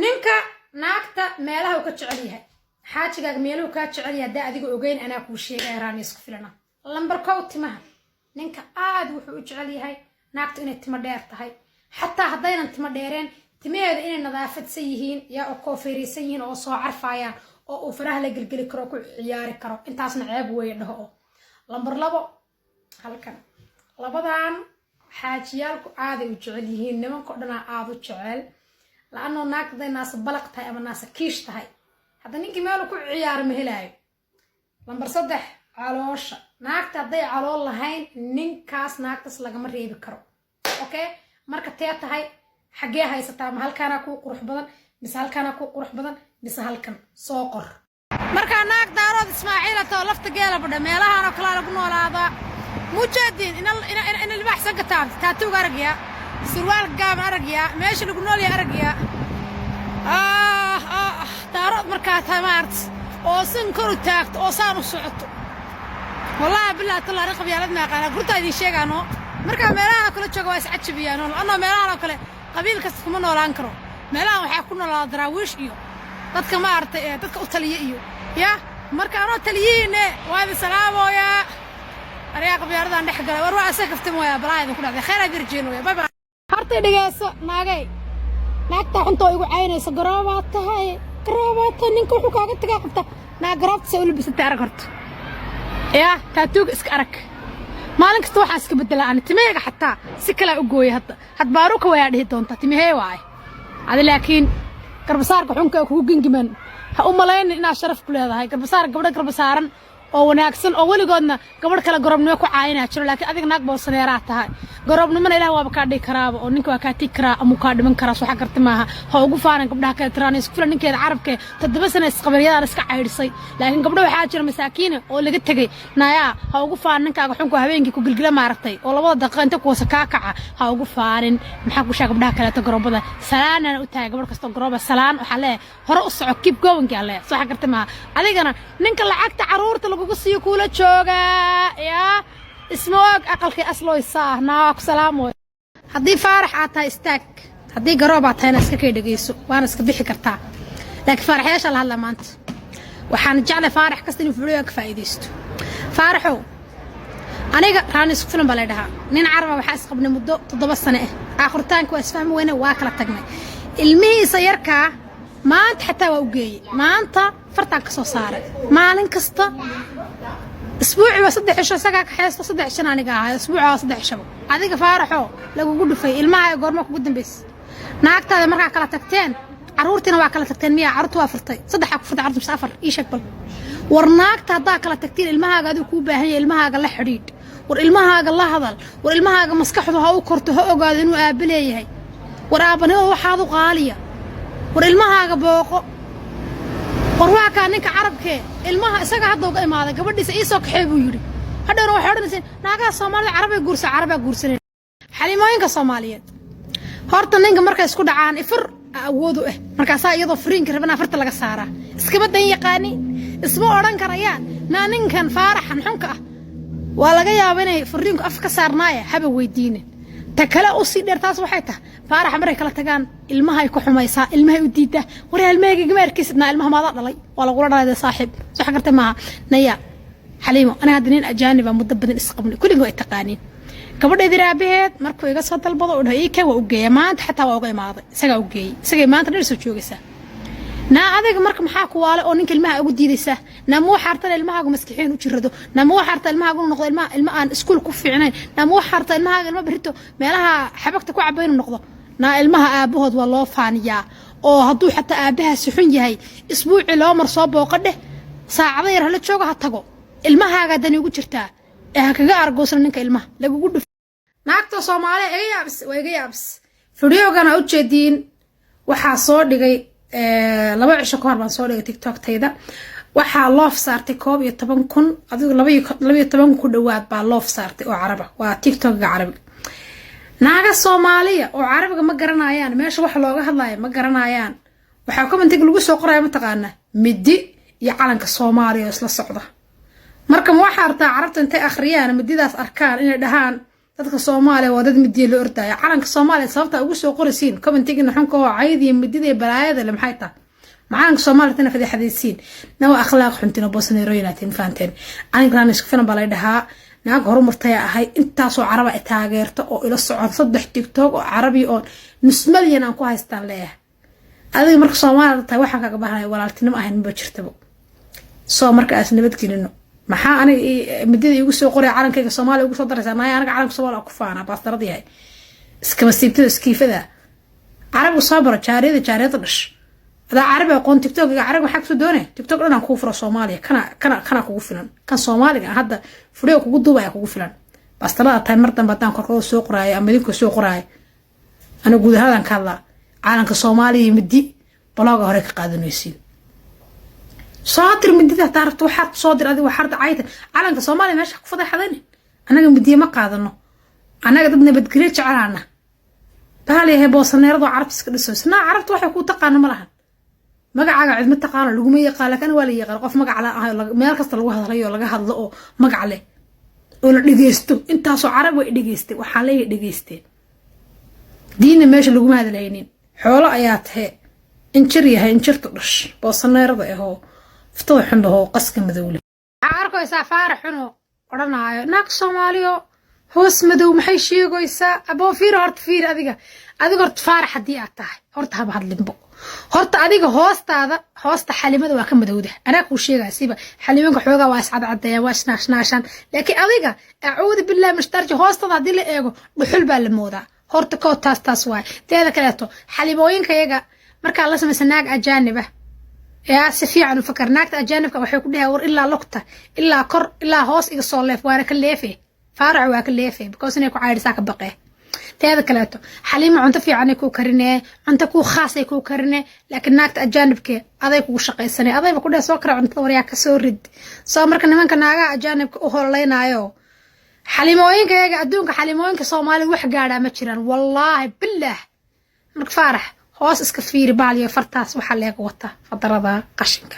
ninka naagta meelaha uu ka jecel yahay xaajigaaga meeluhu ka jecel yahay hadaa adiga ogeyn anaa kuu sheegay raan isku filana lambar kow timaha ninka aad wuxuu u jecel yahay naagta inay timo dheer tahay xataa haddaynan timo dheereen timaheeda inay nadaafadsan yihiin yaa oo koofeeraysan yihiin oo soo carfayaan oo uu faraha la gelgeli karo ku ciyaari karo intaasna ceeb weeye dhaho oo lambar labo halkan labadan xaajiyaalku aad ay u jecel yihiin nimanka dhan aad u jecel laano naagta naas balaq tahay ama naas kiish tahay hadda ninkii meel ku ciyaar ma helaayo lambar 3 caloosha naagta haday calool lahayn ninkaas naagtas lagama reebi karo okay marka tee tahay xagee haysataa ma halkaana ku qurux badan mise halkaana ku qurux badan mise halkan soo qor marka naag daarood Ismaaciil to lafta geela badha meelaha kala lagu noolaada mujaadin in albaxsan ka taatu aragya surwaal gaab aragya meesha lagu nool yahay aragya daarood marka tamaart oo sin kor u taagto oo saan u socoto wallahi billahi taala qabyaalad ma qana gurta idin sheegano marka meelaha kala jooga waa iscajibiyaan oo ana meelaha kale qabiil kasta kuma noolaan karo meelaha waxa ku noolaa daraawiish iyo dadka ma artay dadka u taliye iyo ya marka aan taliyeen waa salaamooya ariya qabyaalada dhex galay war waa asakafta mooya balaayada ku dhacday khayr jirjeen way baba harta dhigayso naagay naagta xunto igu caynayso garoobaata ninka wuxuu kaaga tagaa qabta naag garaabta soo labisatay arag horta ya taatuug iska arag maalin kasta waxa iska bedelaan timeega xataa si kala u gooyay had baaruka way dhihi doonta timehee waay adi laakiin garbasaarka xunka kugu gingiman ha u malayn inaad sharaf ku leedahay garbasaar gabadha garbasaaran oo wanaagsan oo waligoodna gabadh kala garabnimo ku caayinaa jiro laakiin adiga naag boosaneeraa tahay garabnimona ilaahay waaba ka dhigi karaaba oo ninka waa ka tii karaa ama ka dhiman karaa soo xagartay maaha ha ugu faaran gabdhaha kale tiraan isku filan ninkeeda carabka 7 sano isqabariyada iska cayrisay laakiin gabdho waxa jira masaakiin oo laga tagay naaya ha ugu faaran ninkaaga xunku habeenkii ku gilgila maaragtay oo labada daqiiqo inta ku wasa ka kaca ha ugu faarin maxaa ku sheeg gabdhaha kale garabada salaanana u tahay gabadh kasta garaba salaan waxa leeyahay hore u soco keep going yaa leeyahay soo xagartay maaha adigana ninka lacagta caruurta lagu sii kula jooga ya ismoog aqalkii aslooysaa naag salaamo haddii faarax aad tahay istaag haddii garoob aad tahayna iska kay dhageyso waana iska bixi kartaa laakiin faaraxyaasha la hadla maanta waxaan jeclay faarax kasta inuu fuliyo ka faa'iideysto faaraxow aniga raan isku filan baa la dhahaa nin carab waxa isqabnay muddo 7 sano ah aakhirtaanku waa isfahmi weyne waa kala tagnay ilmihiisa yarka maanta xataa waa u geeyay maanta fartaan ka soo saaray maalin kasta اسبوعي وصدح عشرة ساعة كحيس صدح عشان أنا قاعد اسبوع وصدح شباب هذيك فارحوا لقوا قدوا في الماء قرمك قدام بس ناقت هذا مرة كلا تكتين عرورتنا وكلا تكتين 100 عرض وافرتي صدح فرد عرض مسافر إيش أقبل ورناقت هذا كلا تكتين الماء قادوا كوبا هي الماء قال له حريد والماء قال الله هذا والماء مسكحته هو كرته هو قاعدين وقابليه هي ورابنا هو حاضو غالية والماء قبوق qorwaa ka ninka carabke ilmaha isaga hadda uga imaaday gabadhiisa ii soo kaxay buu yiri hadhow waxa odhanaysan naagaha Soomaaliya carabay guursaneen xalimooyinka Soomaaliyeed horta ninka markay isku dhacaan ifir awoodu markaas iyadoo firiinka rabana farta laga saaraa iskaba dan yaqaani isma oran karayaan ninkan faaraxan xunka waa laga yaabaa inay firiinku af ka saarnaaya haba weydiinin takala u sii dheertaas waxay tahay faarax maray kala tagaan ilmaha ay ku xumaysaa ilmaha u diida war ilmaha gamarkiisna ilmaha maada dhalay wala qura dhalay saaxiib soo xagartay ma naya xaliimo ana hadin ajaaniba muddo badan isqabnay kulligu ay taqaaniin gabadheeda raabaheed markuu iga soo dalbado oo dhahay ka waa u geeyay maanta xataa waa uga imaaday isaga u geeyay isaga maanta dhir soo joogaysa adiga marka maxaa ku waale oo ninka ilmaha ugu diidaysa namu xartan ilmaha maskixiin u jirado namu xartan ilmaha uu noqdo ilma aan iskuul ku fiicnayn namu xartan ilma birito meelaha xabagta ku cabayno noqdo ilmaha aabahood waa loo faaniyaa oo hadduu xataa aabaha si xun yahay isbuuci loo mar soo booqadhe saacada yar la joogo ha tago ilmahaaga dani ugu jirtaa kaga argoosan ninka ilmaha lagugu dhuf naagta Soomaaliya iga yaabs fideogana u jeedin waxa soo dhigay laba cisho ka hor baan soo dhigay TikTok tayda waxa loof saartay 12,000 adigu 12 ku dhawaad baa loof saartay oo caraba waa TikTok carabi naaga Soomaaliya oo carabiga ma garanayaan meesha wax looga hadlayo ma garanayaan waxa commentiga lagu soo qoray ma taqaana midi iyo calanka Soomaaliya isla socda marka waxa artaa carabta intay akhriyaan mididaas arkaan inay dhahaan dadka Soomaaliya waa dad midii la ordaya calanka Soomaaliya sababta ugu soo qoraysiin commentigina xunka oo cayd iyo midida balaayada la maxay tahay macaanka Soomaaliya tana fadixadaysiin nawa akhlaaq xuntina boosneeroyinaatin faanteen aniga isku filan balay dhahaa naag horumartay ahay intaasoo caraba ay taageerto oo ila socon 3 TikTok oo carabi oo nus milyan aan ku haystaan leeyahay adiga marka Soomaaliya tahay waxaan kaga baahnay walaaltinimo ahayn ma jirtaba soo markaas nabad gelino maxaa aniga midida igu soo qoray calankayga Soomaaliya ugu soo daraysaa anaga calanka Soomaaliya ku faana baastarada yahay iska masiibtada iskiifada carabi soo baro jaariyada dhash هذا عربي أقول تيك توك عربي حق سوداني تيك توك أنا كوفر صوماليا كنا كوفلان كان صومالي هذا فريق كوجدوا كوفلان بس ترى تمرت بتان كرو سوق راي أمريكا سوق راي أنا أقول هذا كذا عالم كصومالي مدي بلاغة هريك قادم يصير صادر مدي تعرف توحد صادر هذه وحرد عايته عالم كصومالي ماشي فضي حذني أنا مدي ما قادنه أنا قد بتقريتش على بهالي هي بوصلنا رضوا عرفت سكدسوس أنا عرفت واحد كوتا قانا ملهن magacaaga cid ma taqaan lagu ma yaqaan laakiin waa la yaqaan qof magac la ah meel kasta lagu hadlayo laga hadlo oo magac leh oo la dhageysto intaas oo carab way dhageystay waxa la dhageystay diina meesha lagu ma hadlaynin xoolo ayaa tahay injir yahay injirtu dhash boosaneerada ahoo fitoo xundaho qaska madowle arko safaar xuno oranayo naag Soomaaliyo hoos madow maxay sheegaysaa aboo fiir adiga horta faarax hadii aad tahay horta haba hadlinbo horta adiga hoosta xalimada waa ka madowda ana ku sheegay siba xalimanka xooga waa iscad cadaya waa snaashan laakiin adiga acuud billaah mushtarji hoostada hadii la eego dhuxul baa la moodaa horta ko taas waay teeda kaleeto xalimooyinka iyaga marka la sameeyay naag ajaaniba yaa si fiican u fakar naagta ajaanibka waxay ku dhahay war ilaa lugta ilaa kor ilaa hoos iga soo leef waana ka leefay faarac waa ka leefay because inay ku caayirsaa ka baqay teeda kaleeto xaliima cunto fiican ay ku karinee cunto ku khaas ay ku karinee laakiin naagta ajaanibka aday ku shaqaysanay adayba ku dhahay soo kara cunto wariya ka soo rid soo marka nimanka naaga ajaanibka u hololeynaayo xalimooyinka iyaga adduunka xalimooyinka Soomaaliya wax gaadha ma jiraan wallahi billah marka faarax hoos iska fiiri baaliyo fartaas waxa leeg wata fadarada qashinka